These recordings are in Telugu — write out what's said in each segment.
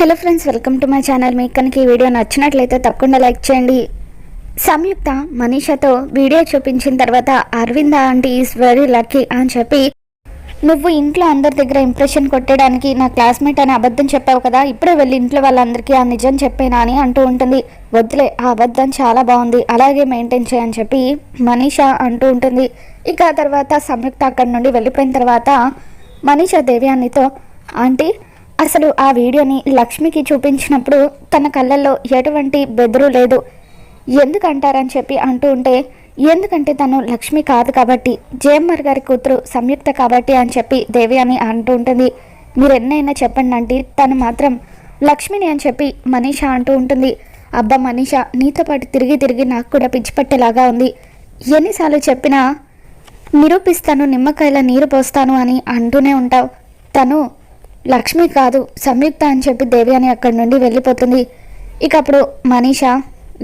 Hello friends, welcome to my channel. మీకు కనుక ఈ వీడియో నచ్చినట్లయితే తప్పకుండా లైక్ చేయండి. సంయుక్త మనీషాతో వీడియో చూపించిన తర్వాత Aravinda aunty is very lucky అని చెప్పి, నువ్వు ఇంట్లో అందరి దగ్గర ఇంప్రెషన్ కొట్టడానికి నా క్లాస్మేట్ అని అబద్ధం చెప్పావు కదా, ఇప్పుడే వెళ్ళి ఇంట్లో వాళ్ళందరికీ ఆ నిజం చెప్పేనా అని అంటూ ఉంటుంది. వద్దులే, ఆ అబద్ధం చాలా బాగుంది, అలాగే మెయింటైన్ చేయని చెప్పి మనీషా అంటూ ఉంటుంది. ఇక ఆ తర్వాత సంయుక్త అక్కడి నుండి వెళ్ళిపోయిన తర్వాత మనీషా దేవ్యానితో, ఆంటీ అసలు ఆ వీడియోని లక్ష్మికి చూపించినప్పుడు తన కళ్ళల్లో ఎటువంటి బెదురు లేదు, ఎందుకంటారని చెప్పి అంటూ ఉంటే, ఎందుకంటే తను లక్ష్మి కాదు కాబట్టి, జేఎంఆర్ గారి కూతురు సంయుక్త కాబట్టి అని చెప్పి దేవ్యాని అంటూ ఉంటుంది. మీరు ఎన్నైనా చెప్పండి ఆంటీ, తను మాత్రం లక్ష్మిని అని చెప్పి మనీషా అంటూ ఉంటుంది. అబ్బా మనీషా, నీతో పాటు తిరిగి తిరిగి నాకు కూడా పిచ్చి పట్టేలాగా ఉంది, ఎన్నిసార్లు చెప్పినా నిరూపిస్తాను, నిమ్మకాయల నీరు పోస్తాను అని అంటూనే ఉంటావు. తను లక్ష్మి కాదు సంయుక్త అని చెప్పి దేవ్యాని అక్కడి నుండి వెళ్ళిపోతుంది. ఇక అప్పుడు మనీషా,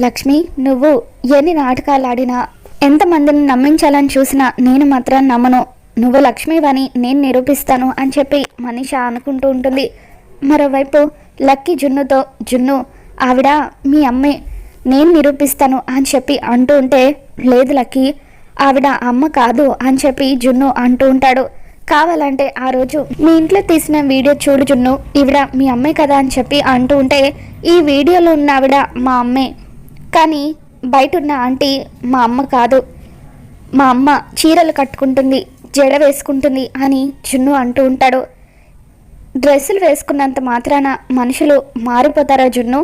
లక్ష్మి నువ్వు ఎన్ని నాటకాలు ఆడినా, ఎంతమందిని నమ్మించాలని చూసినా నేను మాత్రం నమ్మను, నువ్వు లక్ష్మివని నేను నిరూపిస్తాను అని చెప్పి మనీషా అనుకుంటూ ఉంటుంది. మరోవైపు లక్కీ జున్నుతో, జున్ను ఆవిడ మీ అమ్మే, నేను నిరూపిస్తాను అని చెప్పి అంటూ ఉంటే, లేదు లక్కీ ఆవిడ అమ్మ కాదు అని చెప్పి జున్ను అంటూ ఉంటాడు. కావాలంటే ఆ రోజు మీ ఇంట్లో తీసిన వీడియో చూడు జున్ను, ఈవిడ మీ అమ్మే కదా అని చెప్పి అంటూ ఉంటే, ఈ వీడియోలో ఉన్న ఆవిడ మా అమ్మే, కానీ బయట ఉన్న ఆంటీ మా అమ్మ కాదు, మా అమ్మ చీరలు కట్టుకుంటుంది, జడ వేసుకుంటుంది అని జున్ను అంటూ ఉంటాడు. డ్రెస్సులు వేసుకున్నంత మాత్రాన మనుషులు మారిపోతారా జున్ను,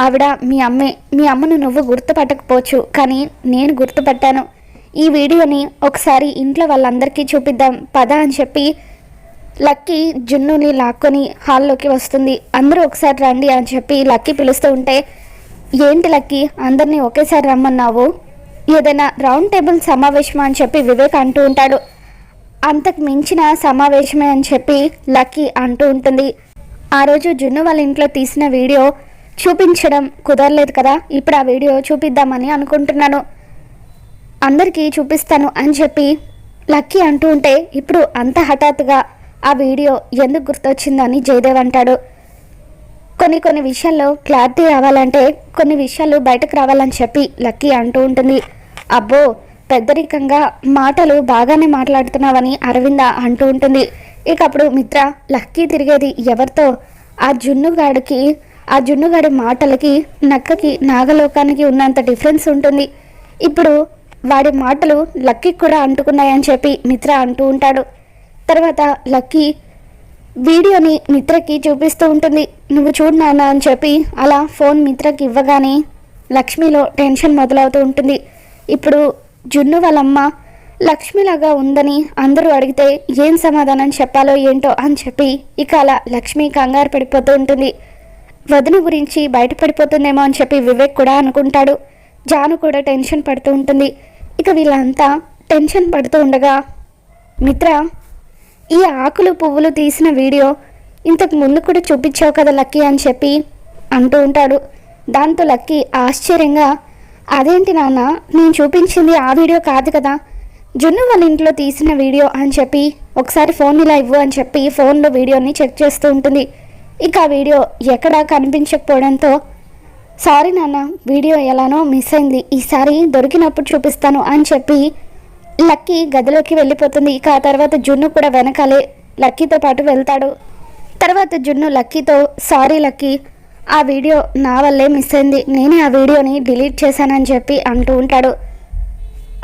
ఆవిడ మీ అమ్మే, మీ అమ్మను నువ్వు గుర్తుపట్టకపోవచ్చు, కానీ నేను గుర్తుపట్టాను, ఈ వీడియోని ఒకసారి ఇంట్లో వాళ్ళందరికీ చూపిద్దాం పద అని చెప్పి లక్కీ జున్నుని లాక్కొని హాల్లోకి వస్తుంది. అందరూ ఒకసారి రండి అని చెప్పి లక్కీ పిలుస్తూ ఉంటే, ఏంటి లక్కీ అందరినీ ఒకేసారి రమ్మన్నావు, ఏదైనా రౌండ్ టేబుల్ సమావేశమా అని చెప్పి వివేక్ అంటూ ఉంటాడు. అంతకు మించిన సమావేశమే అని చెప్పి లక్కీ అంటూ ఉంటుంది. ఆ రోజు జున్ను వాళ్ళ ఇంట్లో తీసిన వీడియో చూపించడం కుదరలేదు కదా, ఇప్పుడు ఆ వీడియో చూపిద్దామని అనుకుంటున్నాను, అందరికీ చూపిస్తాను అని చెప్పి లక్కీ అంటూ ఉంటే, ఇప్పుడు అంత హఠాత్తుగా ఆ వీడియో ఎందుకు గుర్తొచ్చిందని జయదేవ్ అంటాడు. కొన్ని విషయాల్లో క్లారిటీ రావాలంటే కొన్ని విషయాలు బయటకు రావాలని చెప్పి లక్కీ అంటూ ఉంటుంది. అబ్బో పెద్దరికంగా మాటలు బాగానే మాట్లాడుతున్నావని అరవింద అంటూ ఉంటుంది. ఇక అప్పుడు మిత్ర, లక్కీ తిరిగేది ఎవరితో, ఆ జున్నుగాడి మాటలకి నక్కకి నాగలోకానికి ఉన్నంత డిఫరెన్స్ ఉంటుంది, ఇప్పుడు వాడి మాటలు లక్కీకి కూడా అంటుకున్నాయని చెప్పి మిత్ర అంటూ ఉంటాడు. తర్వాత లక్కీ వీడియోని మిత్రకి చూపిస్తూ ఉంటుంది. నువ్వు చూడు నాన్న అని చెప్పి అలా ఫోన్ మిత్రకి ఇవ్వగానే లక్ష్మిలో టెన్షన్ మొదలవుతూ ఉంటుంది. ఇప్పుడు జున్ను వాళ్ళమ్మ లక్ష్మిలాగా ఉందని అందరూ అడిగితే ఏం సమాధానం చెప్పాలో ఏంటో అని చెప్పి ఇక అలా లక్ష్మి కంగారు పడిపోతూ ఉంటుంది. వదిన గురించి బయటపడిపోతుందేమో అని చెప్పి వివేక్ కూడా అనుకుంటాడు. జాను కూడా టెన్షన్ పడుతూ ఉంటుంది. ఇక వీళ్ళంతా టెన్షన్ పడుతూ ఉండగా మిత్ర, ఈ ఆకులు పువ్వులు తీసిన వీడియో ఇంతకు ముందు కూడా చూపించావు కదా లక్కీ అని చెప్పి అంటూ ఉంటాడు. దాంతో లక్కీ ఆశ్చర్యంగా, అదేంటి నాన్న, నేను చూపించింది ఆ వీడియో కాదు కదా, జున్ను వాళ్ళ ఇంట్లో తీసిన వీడియో అని చెప్పి ఒకసారి ఫోన్ ఇలా ఇవ్వు అని చెప్పి ఫోన్లో వీడియోని చెక్ చేస్తూ ఉంటుంది. ఇక ఆ వీడియో ఎక్కడా కనిపించకపోవడంతో, సారీ నాన్న, వీడియో ఎలానో మిస్ అయింది, ఈసారి దొరికినప్పుడు చూపిస్తాను అని చెప్పి లక్కీ గదిలోకి వెళ్ళిపోతుంది. ఇక ఆ తర్వాత జున్ను కూడా వెనకాలే లక్కీతో పాటు వెళ్తాడు. తర్వాత జున్ను లక్కీతో, సారీ లక్కీ, ఆ వీడియో నా వల్లే మిస్ అయింది, నేనే ఆ వీడియోని డిలీట్ చేశానని చెప్పి అంటూ ఉంటాడు.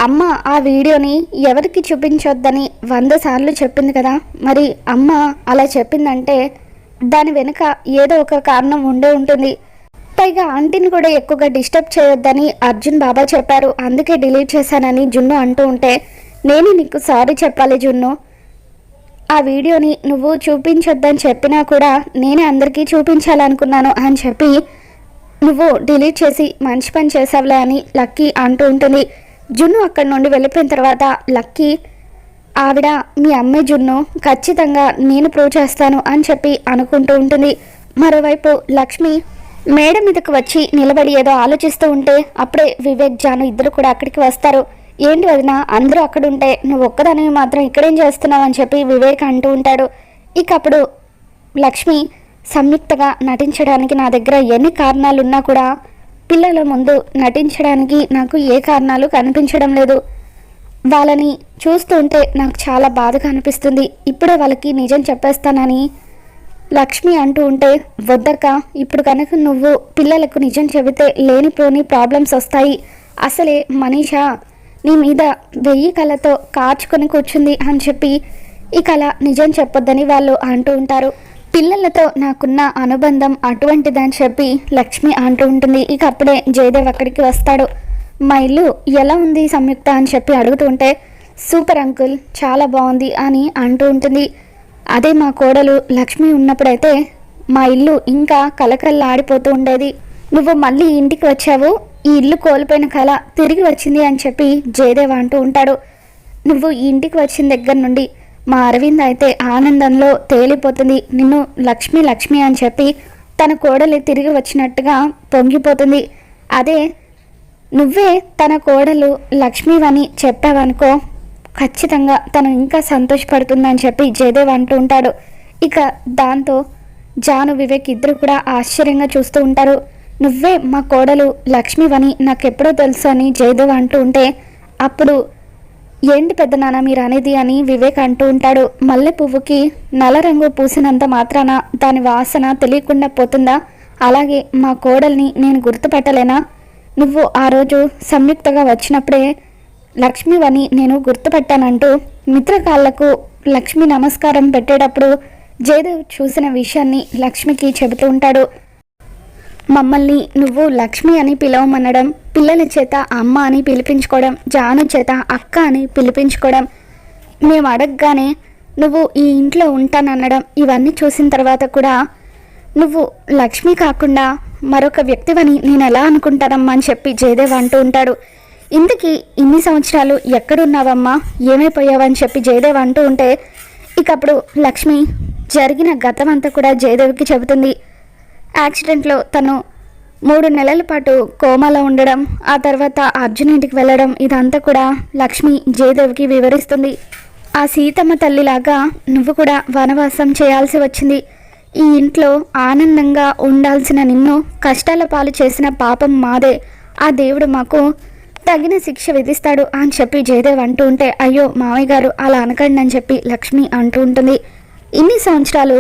అమ్మ ఆ వీడియోని ఎవరికి చూపించొద్దని 100 సార్లు చెప్పింది కదా, మరి అమ్మ అలా చెప్పిందంటే దాని వెనుక ఏదో ఒక కారణం ఉండే ఉంటుంది, పైగా ఆంటీని కూడా ఎక్కువగా డిస్టర్బ్ చేయొద్దని అర్జున్ బాబా చెప్పారు, అందుకే డిలీట్ చేశానని జున్ను అంటూ ఉంటే, నేను నీకు సారీ చెప్పాలి జున్ను, ఆ వీడియోని నువ్వు చూపించొద్దని చెప్పినా కూడా నేనే అందరికీ చూపించాలనుకున్నాను అని చెప్పి నువ్వు డిలీట్ చేసి మంచి పని చేసావులే అని లక్కీ అంటూ ఉంటుంది. జున్ను అక్కడి నుండి వెళ్ళిపోయిన తర్వాత లక్కీ, ఆవిడ మీ అమ్మాయి జున్ను, ఖచ్చితంగా నేను ప్రూవ్ చేస్తాను అని చెప్పి అనుకుంటూ ఉంటుంది. మరోవైపు లక్ష్మి మేడ మీదకు వచ్చి నిలబడి ఏదో ఆలోచిస్తూ ఉంటే అప్పుడే వివేక్ జాను ఇద్దరు కూడా అక్కడికి వస్తారు. ఏంటి వదిన, అందరూ అక్కడ ఉంటే నువ్వు ఒక్కదానివి మాత్రం ఇక్కడేం చేస్తున్నావు అని చెప్పి వివేక్ అంటూ ఉంటాడు. ఇక అప్పుడు లక్ష్మి, సంయుక్తగా నటించడానికి నా దగ్గర ఎన్ని కారణాలున్నా కూడా పిల్లల ముందు నటించడానికి నాకు ఏ కారణాలు కనిపించడం లేదు. వాళ్ళని చూస్తుంటే నాకు చాలా బాధగా అనిపిస్తుంది. ఇప్పుడే వాళ్ళకి నిజం చెప్పేస్తానని లక్ష్మి అంటూ ఉంటే, వద్దక్క, ఇప్పుడు కనుక నువ్వు పిల్లలకు నిజం చెబితే లేనిపోని ప్రాబ్లమ్స్ వస్తాయి. అసలే మనీషా నీ మీద 1000 కళ్ళతో కార్చుకొని కూర్చుంది అని చెప్పి ఈ కళ నిజం చెప్పొద్దని వాళ్ళు అంటూ ఉంటారు. పిల్లలతో నాకున్న అనుబంధం అటువంటిదని చెప్పి లక్ష్మి అంటూ ఉంటుంది. ఇక అప్పుడే జయదేవ్ అక్కడికి వస్తాడు. మా ఇల్లు ఎలా ఉంది సంయుక్త అని చెప్పి అడుగుతుంటే, సూపర్ అంకుల్, చాలా బాగుంది అని అంటూ ఉంటుంది. అదే మా కోడలు లక్ష్మి ఉన్నప్పుడైతే మా ఇల్లు ఇంకా కలకల్లాడిపోతూ ఉండేది. నువ్వు మళ్ళీ ఇంటికి వచ్చావు, ఈ ఇల్లు కోల్పోయిన కళ తిరిగి వచ్చింది అని చెప్పి జయదేవ్ అంటూ ఉంటాడు. నువ్వు ఈ ఇంటికి వచ్చిన దగ్గర నుండి మా అరవింద్ అయితే ఆనందంలో తేలిపోతుంది. నిన్ను లక్ష్మి లక్ష్మి అని చెప్పి తన కోడలు తిరిగి వచ్చినట్టుగా పొంగిపోతుంది. అదే నువ్వే తన కోడలు లక్ష్మివని చెప్పావనుకో, ఖచ్చితంగా తను ఇంకా సంతోషపడుతుందని చెప్పి జయదేవ్ అంటూ ఉంటాడు. ఇక దాంతో జాను, వివేక్ ఇద్దరు కూడా ఆశ్చర్యంగా చూస్తూ ఉంటారు. నువ్వే మా కోడలు లక్ష్మివని నాకెప్పుడో తెలుసు అని జయదేవ్ అంటూ ఉంటే, అప్పుడు ఏంటి పెద్దనాన్న మీరు అనేది అని వివేక్ అంటూ ఉంటాడు. మల్లె పువ్వుకి నల్ల రంగు పూసినంత మాత్రాన దాని వాసన తెలియకుండా పోతుందా? అలాగే మా కోడల్ని నేను గుర్తుపట్టలేనా? నువ్వు ఆ రోజు సంయుక్తగా వచ్చినప్పుడే లక్ష్మివని నేను గుర్తుపట్టానంటూ మిత్రకాళ్లకు లక్ష్మి నమస్కారం పెట్టేటప్పుడు జయదేవ్ చూసిన విషయాన్ని లక్ష్మికి చెబుతూ ఉంటాడు. మమ్మల్ని నువ్వు లక్ష్మి అని పిలవమనడం, పిల్లల చేత అమ్మ అని పిలిపించుకోవడం, జాను చేత అక్క అని పిలిపించుకోవడం, మేము అడగగానే నువ్వు ఈ ఇంట్లో ఉంటాననడం, ఇవన్నీ చూసిన తర్వాత కూడా నువ్వు లక్ష్మి కాకుండా మరొక వ్యక్తివని నేను ఎలా అనుకుంటానమ్మా అని చెప్పి జయదేవ్ అంటూ ఉంటాడు. ఇందుకీ ఇన్ని సంవత్సరాలు ఎక్కడున్నావమ్మా, ఏమైపోయావని చెప్పి జయదేవ్ అంటూ ఉంటే, ఇకప్పుడు లక్ష్మి జరిగిన గతం అంతా కూడా జయదేవ్కి చెబుతుంది. యాక్సిడెంట్లో తను 3 నెలల పాటు కోమాలో ఉండడం, ఆ తర్వాత అర్జున్ ఇంటికి వెళ్ళడం, ఇదంతా కూడా లక్ష్మి జయదేవ్కి వివరిస్తుంది. ఆ సీతమ్మ తల్లిలాగా నువ్వు కూడా వనవాసం చేయాల్సి వచ్చింది. ఈ ఇంట్లో ఆనందంగా ఉండాల్సిన నిన్ను కష్టాల పాలు చేసిన పాపం మాదే. ఆ దేవుడు మాకు తగిన శిక్ష విధిస్తాడు అని చెప్పి జయదేవ్ అంటూ ఉంటే, అయ్యో మామయ్య గారు అలా అనకండి అని చెప్పి లక్ష్మి అంటూ ఉంటుంది. ఇన్ని సంవత్సరాలు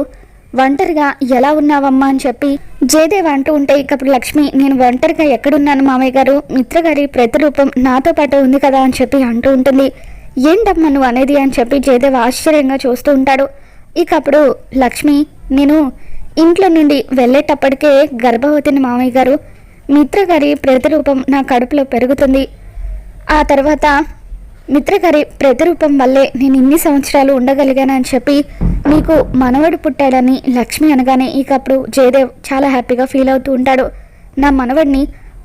ఒంటరిగా ఎలా ఉన్నావమ్మా అని చెప్పి జయదేవ్ అంటూ ఉంటే, ఇకప్పుడు లక్ష్మి నేను ఒంటరిగా ఎక్కడున్నాను మామయ్య గారు, మిత్రగారి ప్రతిరూపం నాతో పాటు ఉంది కదా అని చెప్పి అంటూ ఉంటుంది. ఏంటమ్మా నువ్వు అనేది అని చెప్పి జయదేవ్ ఆశ్చర్యంగా చూస్తూ ఉంటాడు. ఇకప్పుడు లక్ష్మి, నేను ఇంట్లో నుండి వెళ్ళేటప్పటికే గర్భవతిని మామయ్య గారు, మిత్రగారి ప్రతిరూపం నా కడుపులో పెరుగుతుంది. ఆ తర్వాత మిత్రగారి ప్రతిరూపం వల్లే నేను ఇన్ని సంవత్సరాలు ఉండగలిగానని చెప్పి మీకు మనవడు పుట్టాడని లక్ష్మి అనగానే ఇకప్పుడు జయదేవ్ చాలా హ్యాపీగా ఫీల్ అవుతూ ఉంటాడు. నా మనవడిని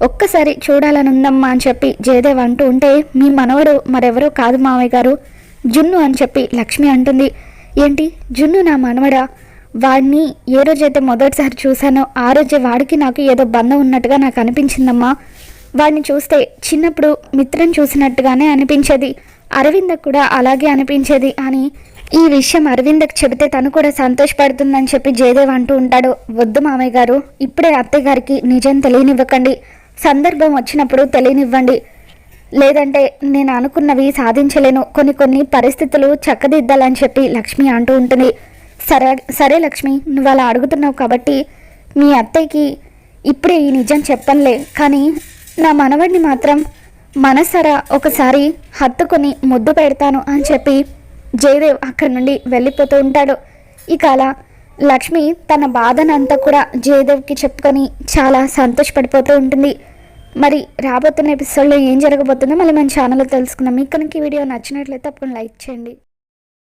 ఒక్కసారి చూడాలని ఉందమ్మా అని చెప్పి జయదేవ్ అంటూ ఉంటే, మీ మనవడు మరెవరో కాదు మామయ్య గారు, జున్ను అని చెప్పి లక్ష్మి అంటుంది. ఏంటి జున్ను నా మనవడా? వాడిని ఏ రోజైతే మొదటిసారి చూశానో ఆ రోజే వాడికి నాకు ఏదో బంధం ఉన్నట్టుగా నాకు అనిపించిందమ్మా. వాడిని చూస్తే చిన్నప్పుడు మిత్రం చూసినట్టుగానే అనిపించేది, అరవిందకు కూడా అలాగే అనిపించేది అని ఈ విషయం అరవిందకు చెబితే తను కూడా సంతోషపడుతుందని చెప్పి జయదేవ్ అంటూ ఉంటాడు. వద్దు మామయ్య గారు, ఇప్పుడే అత్తయ్య గారికి నిజం తెలియనివ్వకండి, సందర్భం వచ్చినప్పుడు తెలియనివ్వండి, లేదంటే నేను అనుకున్నవి సాధించలేను, కొన్ని పరిస్థితులు చక్కదిద్దాలని చెప్పి లక్ష్మి అంటూ ఉంటుంది. సరే లక్ష్మి, నువ్వు అలా అడుగుతున్నావు కాబట్టి మీ అత్తయ్యకి ఇప్పుడే ఈ నిజం చెప్పనులే, కానీ నా మనవడిని మాత్రం మనసారా ఒకసారి హత్తుకొని ముద్దు పెడతాను అని చెప్పి జయదేవ్ అక్కడి నుండి వెళ్ళిపోతూ ఉంటాడు. ఇక అలా లక్ష్మి తన బాధనంతా కూడా జయదేవ్కి చెప్పుకొని చాలా సంతోషపడిపోతూ ఉంటుంది. మరి రాబోతున్న ఎపిసోడ్లో ఏం జరగబోతుందో మళ్ళీ మన ఛానల్లో తెలుసుకుందాం. మీకు కనుక ఈ వీడియో నచ్చినట్లయితే తప్పకుండా లైక్ చేయండి.